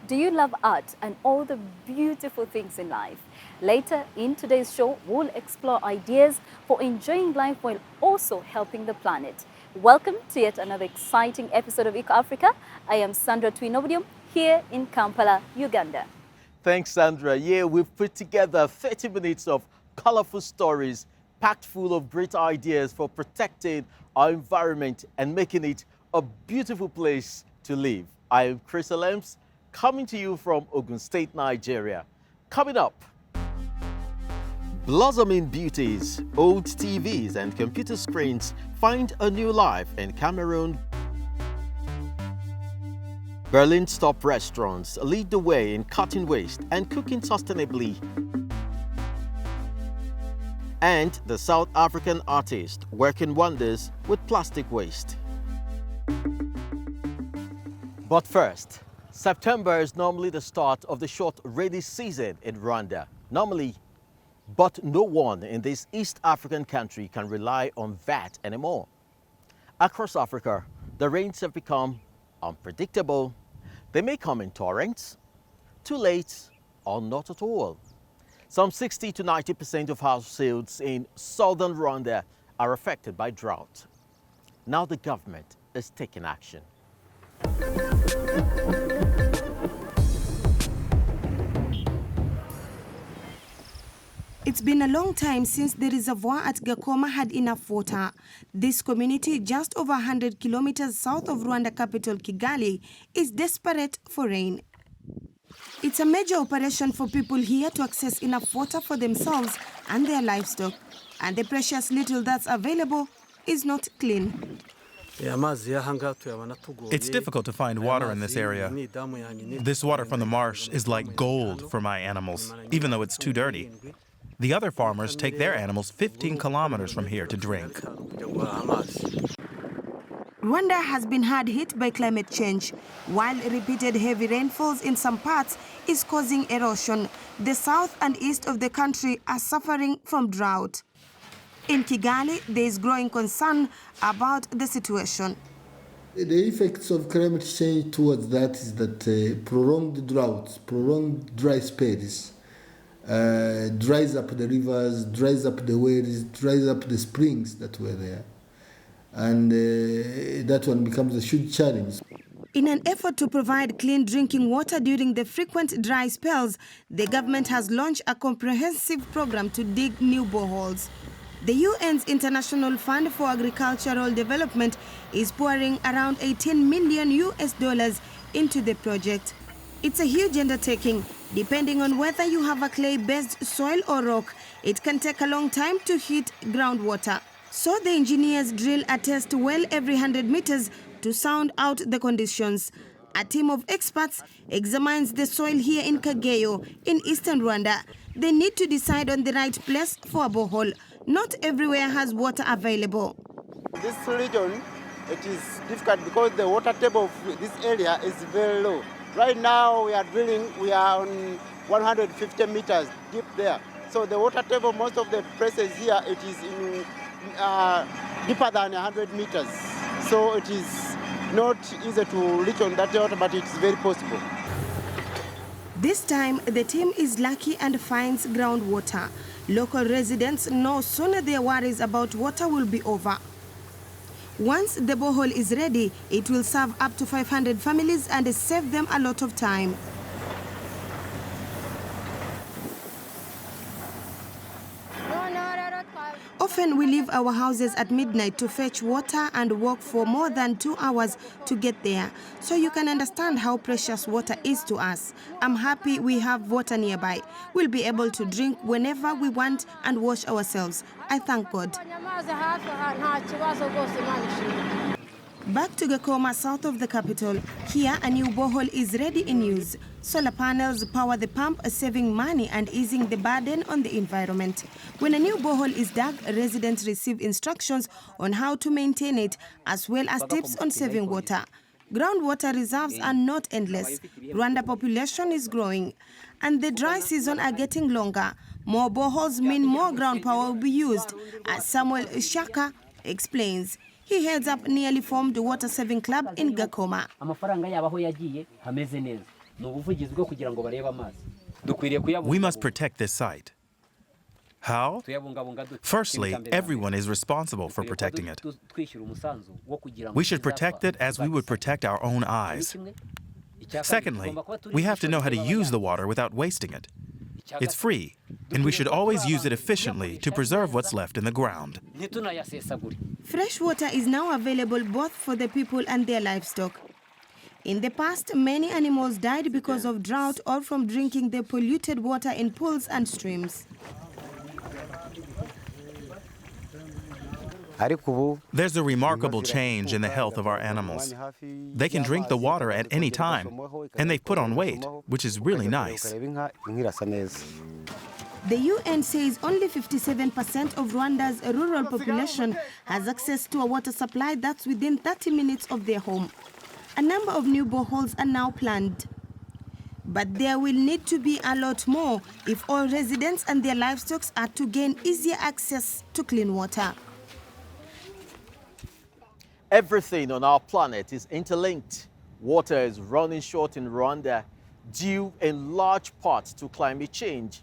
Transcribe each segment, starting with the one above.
Do you love art and all the beautiful things in life? Later in today's show, we'll explore ideas for enjoying life while also helping the planet. Welcome to yet another exciting episode of Eco Africa. I am Sandra Twinobodium here in Kampala, Uganda. Thanks, Sandra. Yeah, we've put together 30 minutes of colorful stories packed full of great ideas for protecting our environment and making it a beautiful place to live. I am Chris Alems, coming to you from Ogun State, Nigeria. Coming up, blossoming beauties, old TVs and computer screens find a new life in Cameroun. Berlin's top restaurants lead the way in cutting waste and cooking sustainably. And the South African artist working wonders with plastic waste. But first, September is normally the start of the short rainy season in Rwanda. But no one in this East African country can rely on that anymore. Across Africa, the rains have become unpredictable. They may come in torrents, too late, or not at all. Some 60 to 90% of households in southern Rwanda are affected by drought. Now the government is taking action. It's been a long time since the reservoir at Gakoma had enough water. This community, just over 100 kilometers south of Rwanda capital Kigali, is desperate for rain. It's a major operation for people here to access enough water for themselves and their livestock. And the precious little that's available is not clean. It's difficult to find water in this area. This water from the marsh is like gold for my animals, even though it's too dirty. The other farmers take their animals 15 kilometers from here to drink. Rwanda has been hard hit by climate change. While repeated heavy rainfalls in some parts is causing erosion, the south and east of the country are suffering from drought. In Kigali, there is growing concern about the situation. The effects of climate change towards that is that prolonged droughts, prolonged dry spells, dries up the rivers, dries up the wells, dries up the springs that were there. And that one becomes a huge challenge. In an effort to provide clean drinking water during the frequent dry spells, the government has launched a comprehensive program to dig new boreholes. The UN's International Fund for Agricultural Development is pouring around $18 million into the project. It's a huge undertaking. Depending on whether you have a clay-based soil or rock, it can take a long time to heat groundwater. So the engineers drill a test well every 100 meters to sound out the conditions. A team of experts examines the soil here in Kageyo, in eastern Rwanda. They need to decide on the right place for a borehole. Not everywhere has water available. This region, it is difficult because the water table of this area is very low. Right now we are drilling, we are on 150 meters deep there. So the water table, most of the places here, it is in deeper than 100 meters. So it is not easy to reach on that water, but it's very possible. This time, the team is lucky and finds groundwater. Local residents know sooner their worries about water will be over. Once the borehole is ready, it will serve up to 500 families and save them a lot of time. Often we leave our houses at midnight to fetch water and walk for more than 2 hours to get there. So you can understand how precious water is to us. I'm happy we have water nearby. We'll be able to drink whenever we want and wash ourselves. I thank God. Back to Gakoma, south of the capital. Here, a new borehole is ready in use. Solar panels power the pump, saving money and easing the burden on the environment. When a new borehole is dug, residents receive instructions on how to maintain it, as well as tips on saving water. Groundwater reserves are not endless. Rwanda population is growing, and the dry season are getting longer. More boreholes mean more ground power will be used, as Samuel Shaka explains. He heads up nearly formed water saving club in Gakoma. We must protect this site. How? Firstly, everyone is responsible for protecting it. We should protect it as we would protect our own eyes. Secondly, we have to know how to use the water without wasting it. It's free, and we should always use it efficiently to preserve what's left in the ground. Fresh water is now available both for the people and their livestock. In the past, many animals died because of drought or from drinking the polluted water in pools and streams. There's a remarkable change in the health of our animals. They can drink the water at any time, and they've put on weight, which is really nice. The UN says only 57% of Rwanda's rural population has access to a water supply that's within 30 minutes of their home. A number of new boreholes are now planned. But there will need to be a lot more if all residents and their livestock are to gain easier access to clean water. Everything on our planet is interlinked. Water is running short in Rwanda due in large part to climate change,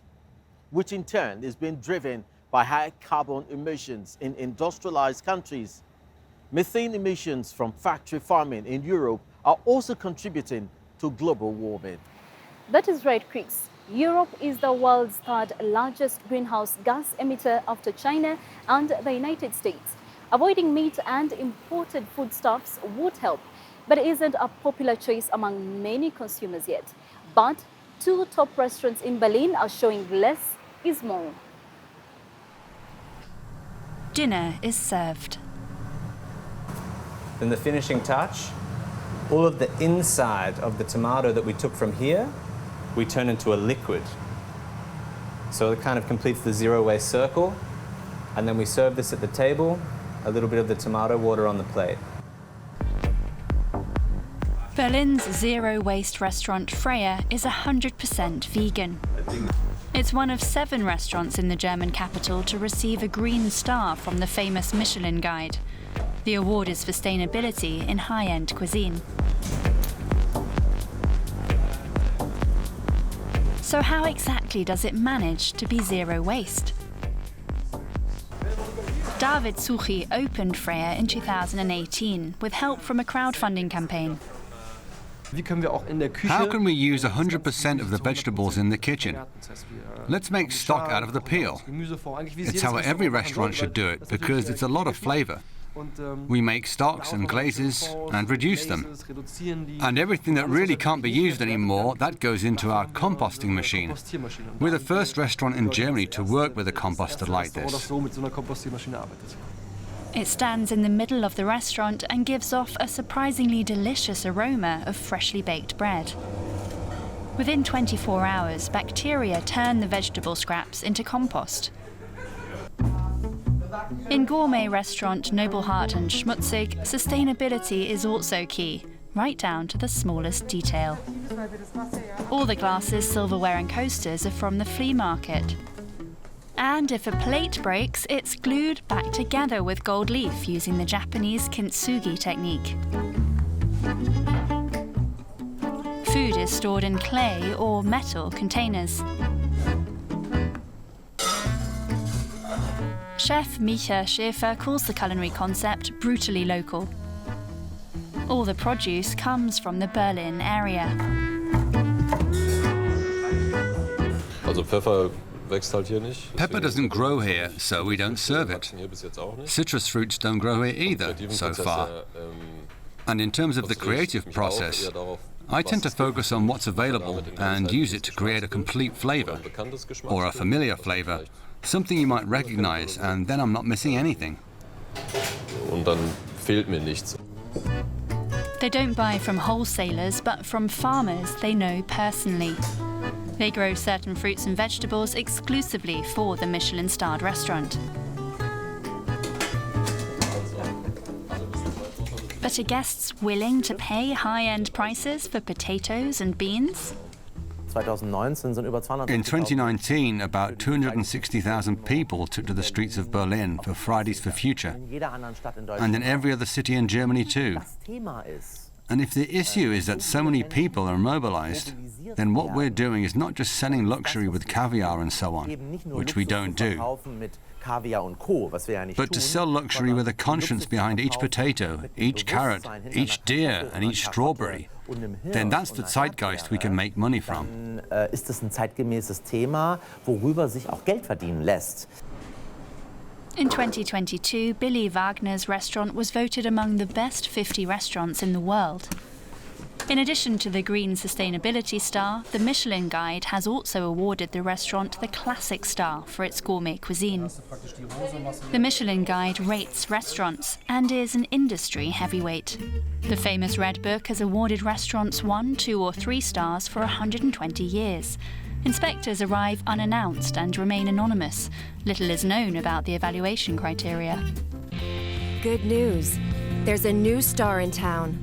which in turn is being driven by high carbon emissions in industrialized countries. Methane emissions from factory farming in Europe are also contributing to global warming. That is right, Chris. Europe is the world's third largest greenhouse gas emitter after China and the United States. Avoiding meat and imported foodstuffs would help, but it isn't a popular choice among many consumers yet. But two top restaurants in Berlin are showing less is more. Dinner is served. Then the finishing touch, all of the inside of the tomato that we took from here, we turn into a liquid. So it kind of completes the zero waste circle. And then we serve this at the table, a little bit of the tomato water on the plate. Berlin's zero-waste restaurant Freya is 100% vegan. It's one of 7 restaurants in the German capital to receive a green star from the famous Michelin Guide. The award is for sustainability in high-end cuisine. So how exactly does it manage to be zero waste? David Suchi opened Freya in 2018 with help from a crowdfunding campaign. How can we use 100% of the vegetables in the kitchen? Let's make stock out of the peel. It's how every restaurant should do it because it's a lot of flavor. We make stocks and glazes and reduce them. And everything that really can't be used anymore, that goes into our composting machine. We're the first restaurant in Germany to work with a composter like this. It stands in the middle of the restaurant and gives off a surprisingly delicious aroma of freshly baked bread. Within 24 hours, bacteria turn the vegetable scraps into compost. In gourmet restaurant Nobelhart and Schmutzig, sustainability is also key, right down to the smallest detail. All the glasses, silverware and coasters are from the flea market. And if a plate breaks, it's glued back together with gold leaf using the Japanese kintsugi technique. Food is stored in clay or metal containers. Chef Micha Schäfer calls the culinary concept brutally local. All the produce comes from the Berlin area. Pepper doesn't grow here, so we don't serve it. Citrus fruits don't grow here either, so far. And in terms of the creative process, I tend to focus on what's available and use it to create a complete flavor, or a familiar flavor, something you might recognize, and then I'm not missing anything. They don't buy from wholesalers, but from farmers they know personally. They grow certain fruits and vegetables exclusively for the Michelin-starred restaurant. But are guests willing to pay high-end prices for potatoes and beans? In 2019, about 260,000 people took to the streets of Berlin for Fridays for Future, and in every other city in Germany too. And if the issue is that so many people are mobilized, then what we're doing is not just selling luxury with caviar and so on, which we don't do, but to sell luxury with a conscience behind each potato, each carrot, each deer and each strawberry. Then that's the zeitgeist we can make money from. Ist es ein zeitgemäßes Thema, worüber sich auch Geld verdienen lässt. In 2022, Billy Wagner's restaurant was voted among the best 50 restaurants in the world. In addition to the Green Sustainability Star, the Michelin Guide has also awarded the restaurant the Classic Star for its gourmet cuisine. The Michelin Guide rates restaurants and is an industry heavyweight. The famous Red Book has awarded restaurants 1, 2 or 3 stars for 120 years. Inspectors arrive unannounced and remain anonymous. Little is known about the evaluation criteria. Good news. There's a new star in town.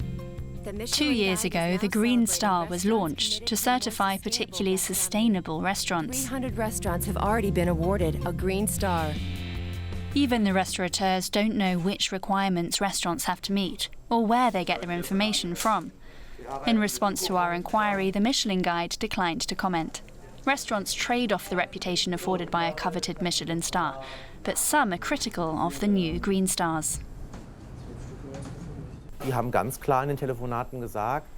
2 years ago, the Green Star was launched to certify particularly sustainable restaurants. 300 restaurants have already been awarded a Green Star. Even the restaurateurs don't know which requirements restaurants have to meet or where they get their information from. In response to our inquiry, the Michelin Guide declined to comment. Restaurants trade off the reputation afforded by a coveted Michelin star, but some are critical of the new Green Stars. Die haben ganz klar in den Telefonaten gesagt,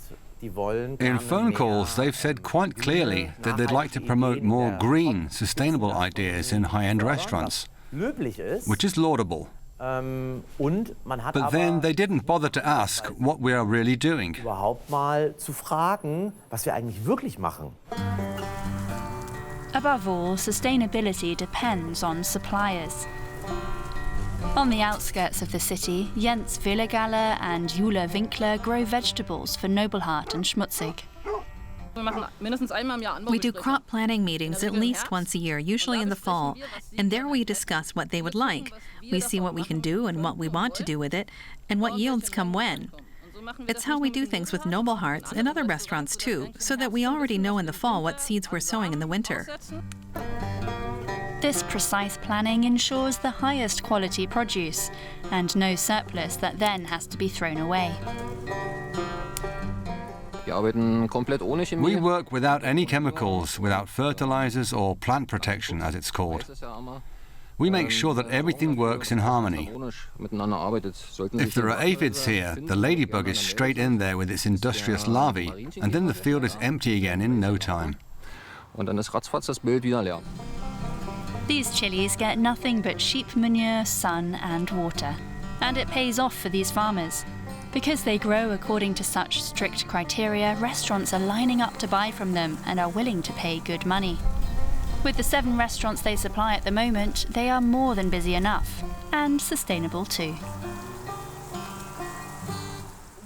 die wollen In phone calls, they've said quite clearly that they'd like to promote more green, sustainable ideas in high-end restaurants, which is laudable. But then they didn't bother to ask what we are really doing. Überhaupt mal zu fragen, was wir eigentlich wirklich machen. Above all, sustainability depends on suppliers. On the outskirts of the city, Jens Villegaller and Jule Winkler grow vegetables for Nobelhart and Schmutzig. We do crop planning meetings at least once a year, usually in the fall, and there we discuss what they would like. We see what we can do and what we want to do with it, and what yields come when. It's how we do things with Nobelharts and other restaurants too, so that we already know in the fall what seeds we're sowing in the winter. This precise planning ensures the highest quality produce and no surplus that then has to be thrown away. We work without any chemicals, without fertilizers or plant protection, as it's called. We make sure that everything works in harmony. If there are aphids here, the ladybug is straight in there with its industrious larvae, and then the field is empty again in no time. These chilies get nothing but sheep manure, sun and water. And it pays off for these farmers. Because they grow according to such strict criteria, restaurants are lining up to buy from them and are willing to pay good money. With the 7 restaurants they supply at the moment, they are more than busy enough, and sustainable too.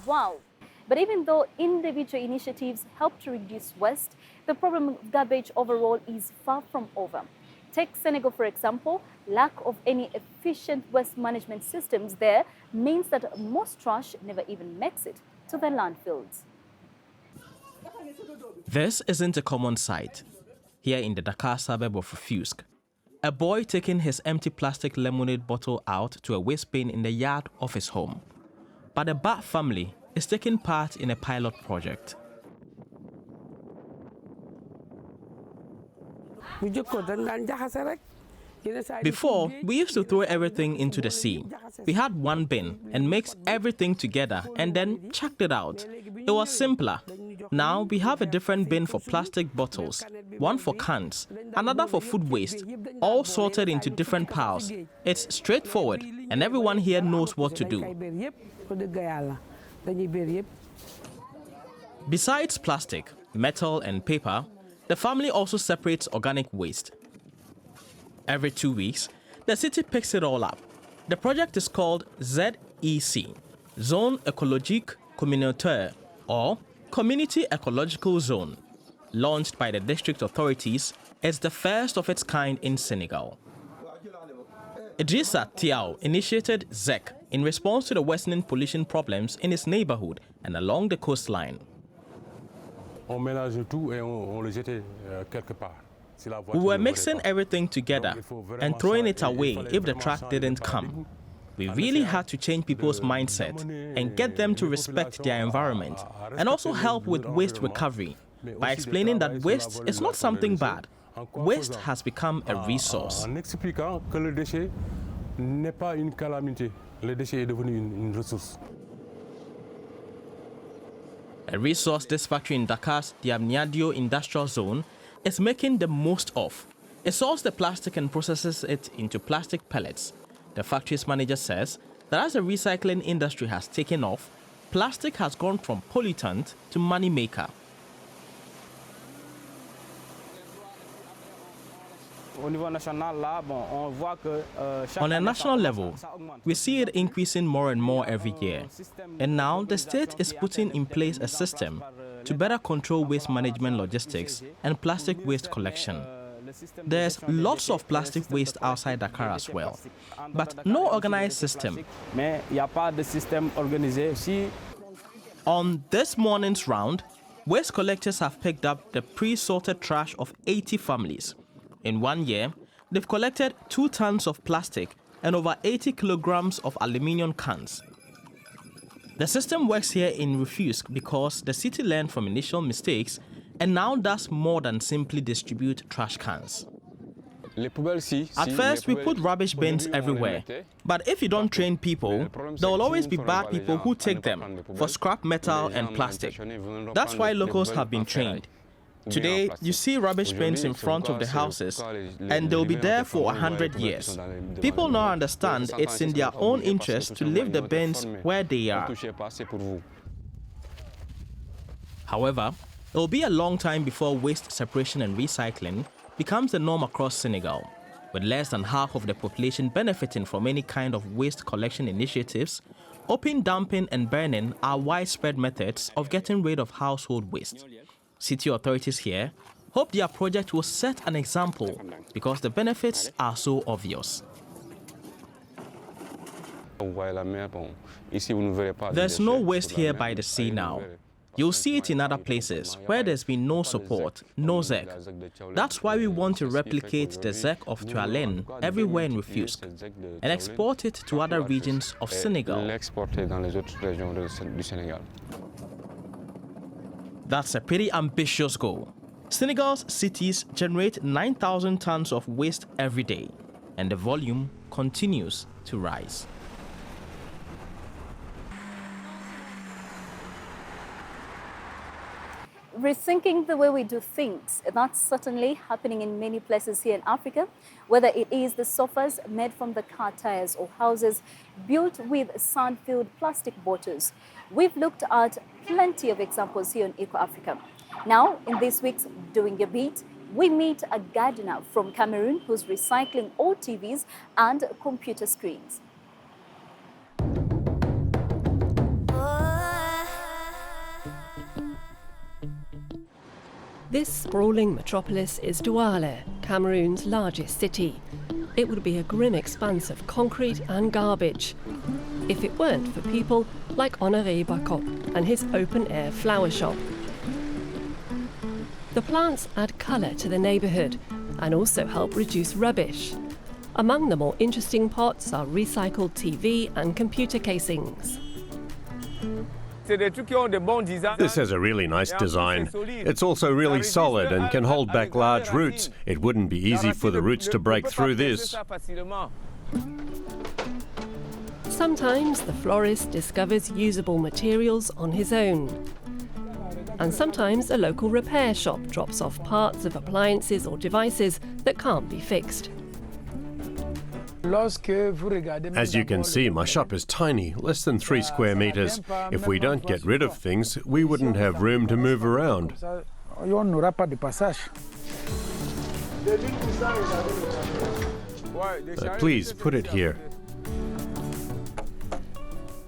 Wow! But even though individual initiatives help to reduce waste, the problem of garbage overall is far from over. Take Senegal, for example. Lack of any efficient waste management systems there means that most trash never even makes it to the landfills. This isn't a common sight. Here in the Dakar suburb of Rufusque, a boy taking his empty plastic lemonade bottle out to a waste bin in the yard of his home. But the Bat family is taking part in a pilot project. Before, we used to throw everything into the sea. We had one bin and mixed everything together and then chucked it out. It was simpler. Now we have a different bin for plastic bottles, one for cans, another for food waste, all sorted into different piles. It's straightforward and everyone here knows what to do. Besides plastic, metal and paper, the family also separates organic waste. Every 2 weeks, the city picks it all up. The project is called ZEC, Zone Écologique Communautaire, or Community Ecological Zone. Launched by the district authorities, it's the first of its kind in Senegal. Idrissa Tiao initiated ZEC in response to the worsening pollution problems in his neighborhood and along the coastline. We were mixing everything together and throwing it away if the truck didn't come. We really had to change people's mindset and get them to respect their environment, and also help with waste recovery by explaining that waste is not something bad. Waste has become a resource. En expliquant que le déchet n'est pas une calamité. Le déchet est devenu une ressource. A resource this factory in Dakar's Diamniadio industrial zone is making the most of. It sorts the plastic and processes it into plastic pellets. The factory's manager says that as the recycling industry has taken off, plastic has gone from pollutant to money maker. On a national level, we see it increasing more and more every year. And now the state is putting in place a system to better control waste management logistics and plastic waste collection. There's lots of plastic waste outside Dakar as well, but no organized system. On this morning's round, waste collectors have picked up the pre-sorted trash of 80 families. In 1 year, they've collected 2 tons of plastic and over 80 kilograms of aluminium cans. The system works here in Rufusque because the city learned from initial mistakes and now does more than simply distribute trash cans. At first, we put rubbish bins everywhere, but if you don't train people, there will always be bad people who take them for scrap metal and plastic. That's why locals have been trained. Today, you see rubbish bins in front of the houses, and they'll be there for 100 years. People now understand it's in their own interest to leave the bins where they are. However, it will be a long time before waste separation and recycling becomes the norm across Senegal. With less than half of the population benefiting from any kind of waste collection initiatives, open dumping and burning are widespread methods of getting rid of household waste. City authorities here hope their project will set an example because the benefits are so obvious. There's no waste here by the sea now. You'll see it in other places where there's been no support, no ZEC. That's why we want to replicate the ZEC of Tualen everywhere in Rufusque and export it to other regions of Senegal. That's a pretty ambitious goal. Senegal's cities generate 9,000 tons of waste every day, and the volume continues to rise. Rethinking the way we do things, that's certainly happening in many places here in Africa, whether it is the sofas made from the car tires or houses built with sand-filled plastic bottles. We've looked at plenty of examples here in Eco Africa. Now, in this week's Doing a Beat, we meet a gardener from Cameroon who's recycling old TVs and computer screens. This sprawling metropolis is Douala, Cameroon's largest city. It would be a grim expanse of concrete and garbage if it weren't for people like Honoré Bakop and his open-air flower shop. The plants add colour to the neighbourhood and also help reduce rubbish. Among the more interesting pots are recycled TV and computer casings. This has a really nice design. It's also really solid and can hold back large roots. It wouldn't be easy for the roots to break through this. Sometimes the florist discovers usable materials on his own. And sometimes a local repair shop drops off parts of appliances or devices that can't be fixed. As you can see, my shop is tiny, less than 3 square meters. If we don't get rid of things, we wouldn't have room to move around. Please put it here.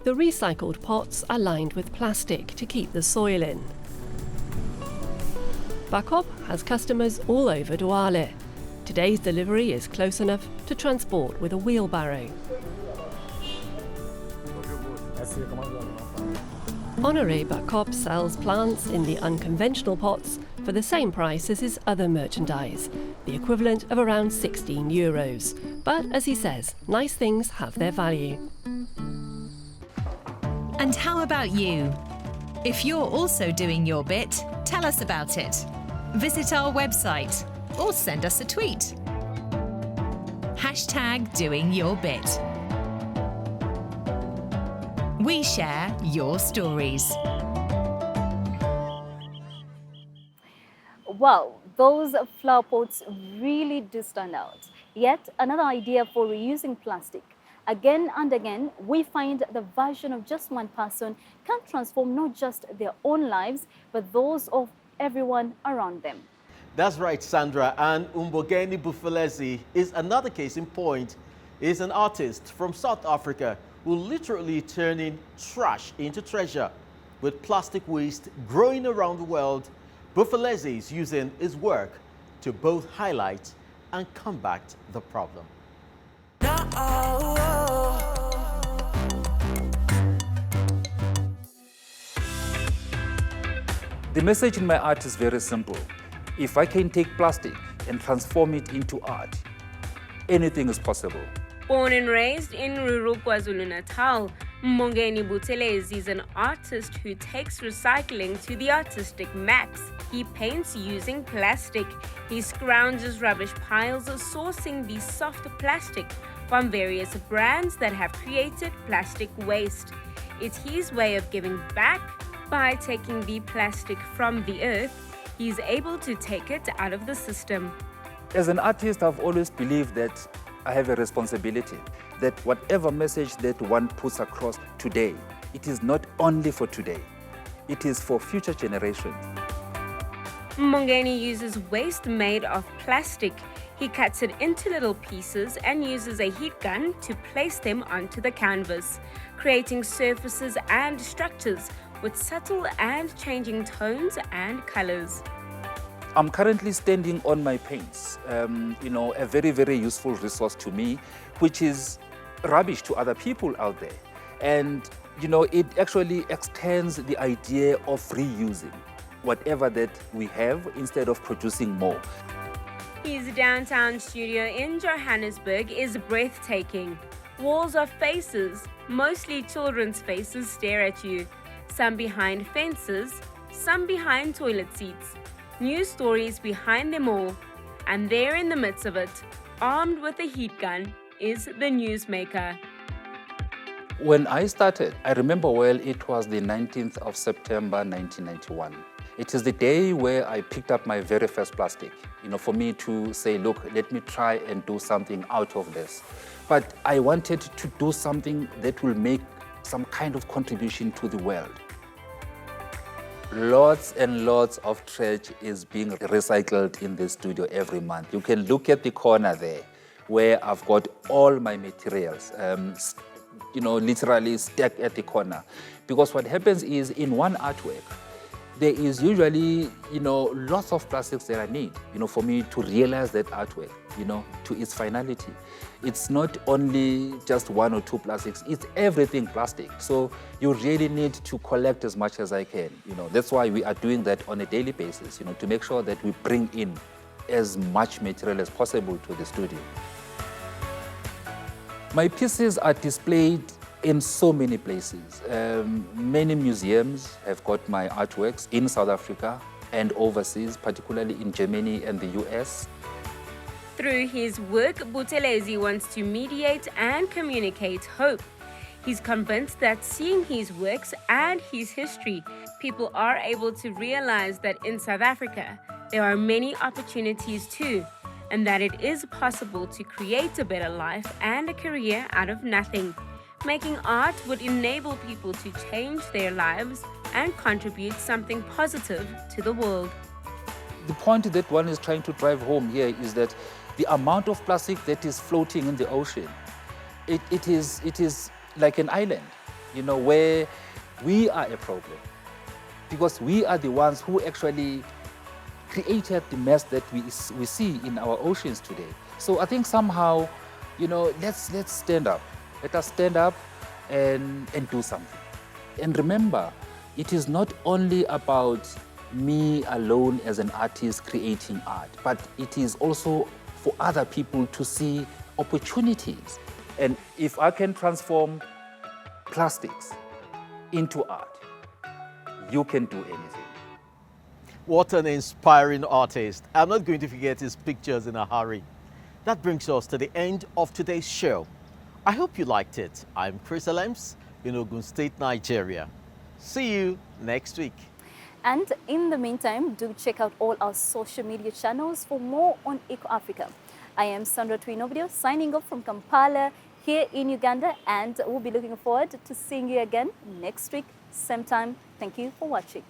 The recycled pots are lined with plastic to keep the soil in. Bakop has customers all over Douala. Today's delivery is close enough to transport with a wheelbarrow. Honoré Bakop sells plants in the unconventional pots for the same price as his other merchandise, the equivalent of around €16. But as he says, nice things have their value. And how about you? If you're also doing your bit, tell us about it. Visit our website or send us a tweet. #DoingYourBit. We share your stories. Wow, those flower pots really do stand out. Yet another idea for reusing plastic. Again and again, we find the version of just one person can transform not just their own lives, but those of everyone around them. That's right, Sandra. And Umbogeni Bufalezi is another case in point. He's an artist from South Africa who literally turning trash into treasure. With plastic waste growing around the world, Bufalezi is using his work to both highlight and combat the problem. The message in my art is very simple. If I can take plastic and transform it into art, anything is possible. Born and raised in rural KwaZulu-Natal, Mongeni Buthelezi is an artist who takes recycling to the artistic max. He paints using plastic. He scrounges rubbish piles, sourcing the soft plastic from various brands that have created plastic waste. It's his way of giving back. By taking the plastic from the earth, he's able to take it out of the system. As an artist, I've always believed that I have a responsibility, that whatever message that one puts across today, it is not only for today, it is for future generations. Mongeni uses waste made of plastic. He cuts it into little pieces and uses a heat gun to place them onto the canvas, creating surfaces and structures with subtle and changing tones and colors. I'm currently standing on my paints, a very, very useful resource to me, which is rubbish to other people out there. And, it actually extends the idea of reusing whatever that we have instead of producing more. His downtown studio in Johannesburg is breathtaking. Walls of faces, mostly children's faces, stare at you. Some behind fences, some behind toilet seats. News stories behind them all. And there in the midst of it, armed with a heat gun, is the newsmaker. When I started, I remember well, it was the 19th of September 1991. It is the day where I picked up my very first plastic, for me to say, look, let me try and do something out of this. But I wanted to do something that will make some kind of contribution to the world. Lots and lots of trash is being recycled in the studio every month. You can look at the corner there where I've got all my materials, literally stacked at the corner. Because what happens is in one artwork, there is usually, lots of plastics that I need, for me to realize that artwork, to its finality. It's not only just one or two plastics, it's everything plastic. So you really need to collect as much as I can. That's why we are doing that on a daily basis, to make sure that we bring in as much material as possible to the studio. My pieces are displayed in so many places. Many museums have got my artworks in South Africa and overseas, particularly in Germany and the US. Through his work, Buthelezi wants to mediate and communicate hope. He's convinced that seeing his works and his history, people are able to realize that in South Africa, there are many opportunities too, and that it is possible to create a better life and a career out of nothing. Making art would enable people to change their lives and contribute something positive to the world. The point that one is trying to drive home here is that the amount of plastic that is floating in the ocean, it is like an island, where we are a problem. Because we are the ones who actually created the mess that we see in our oceans today. So I think somehow, let's stand up. Let us stand up and do something. And remember, it is not only about me alone as an artist creating art, but it is also for other people to see opportunities. And if I can transform plastics into art, you can do anything. What an inspiring artist. I'm not going to forget his pictures in a hurry. That brings us to the end of today's show. I hope you liked it. I'm Chris Alems in Ogun State, Nigeria. See you next week. And in the meantime, do check out all our social media channels for more on Eco Africa. I am Sandra Twinovidio signing off from Kampala here in Uganda, and we'll be looking forward to seeing you again next week, same time. Thank you for watching.